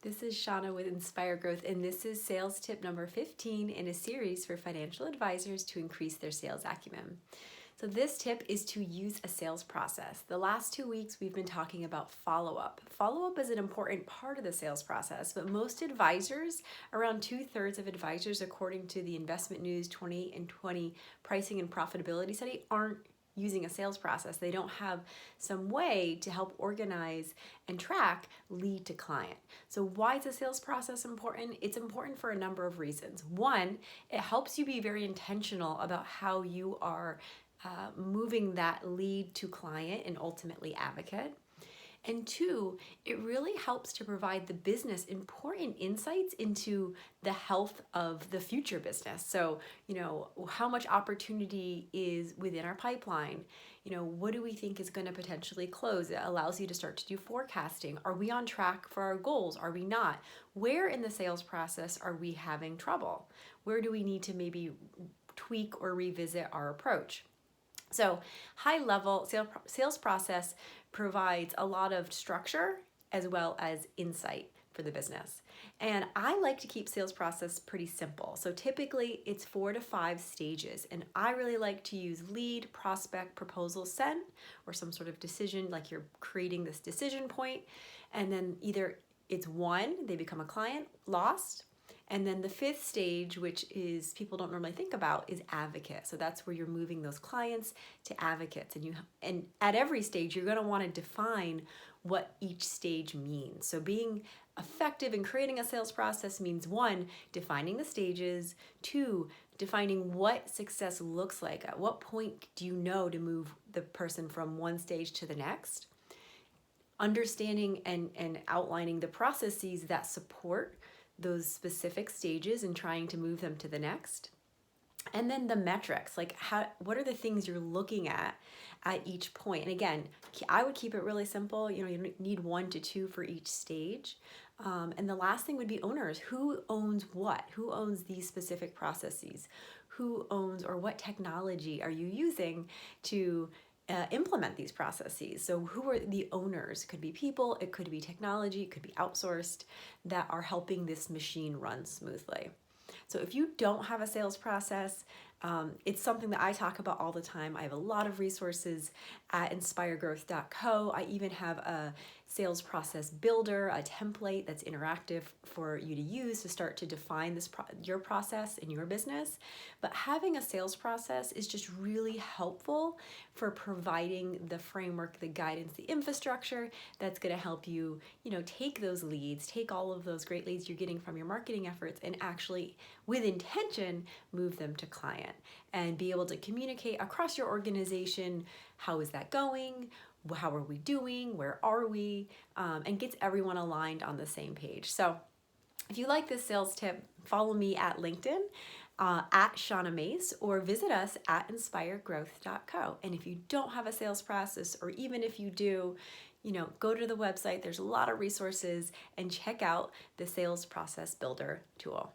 This is Shauna with Inspire Growth, and this is sales tip number 15 in a series for financial advisors to increase their sales acumen. So this tip is to use a sales process. The last 2 weeks we've been talking about follow-up. Follow-up is an important part of the sales process, but most advisors, around 2/3 of advisors according to the Investment News 2020 Pricing and Profitability Study, aren't using a sales process. They don't have some way to help organize and track lead to client. So why is the sales process important? It's important for a number of reasons. One, it helps you be very intentional about how you are moving that lead to client and ultimately advocate. And two, it really helps to provide the business important insights into the health of the future business. So, how much opportunity is within our pipeline? What do we think is going to potentially close? It allows you to start to do forecasting. Are we on track for our goals? Are we not? Where in the sales process are we having trouble? Where do we need to maybe tweak or revisit our approach? So high level sales process provides a lot of structure as well as insight for the business. And I like to keep sales process pretty simple. So typically it's 4 to 5 stages. And I really like to use lead, prospect, proposal, sent, or some sort of decision, like you're creating this decision point. And then either it's won, they become a client, lost. And then the 5th stage, which is people don't normally think about, is advocate. So that's where you're moving those clients to advocates. And at every stage, you're going to want to define what each stage means. So being effective in creating a sales process means 1, defining the stages, 2, defining what success looks like. At what point do you know to move the person from one stage to the next? Understanding and outlining the processes that support those specific stages and trying to move them to the next. And then the metrics, like what are the things you're looking at each point? And again, I would keep it really simple. You need 1 to 2 for each stage. And the last thing would be owners. Who owns what? Who owns these specific processes? Who owns, or what technology are you using to implement these processes? So who are the owners? It could be people, it could be technology, it could be outsourced, that are helping this machine run smoothly. So if you don't have a sales process, it's something that I talk about all the time. I have a lot of resources at inspiregrowth.co. I even have a sales process builder, a template that's interactive for you to use to start to define your process in your business. But having a sales process is just really helpful for providing the framework, the guidance, the infrastructure that's going to help you, take those leads, take all of those great leads you're getting from your marketing efforts and actually, with intention, move them to client and be able to communicate across your organization. How is that going? How are we doing? Where are we? And gets everyone aligned on the same page. So if you like this sales tip, follow me at LinkedIn at Shauna Mace, or visit us at inspiregrowth.co. And if you don't have a sales process, or even if you do, go to the website. There's a lot of resources, and check out the sales process builder tool.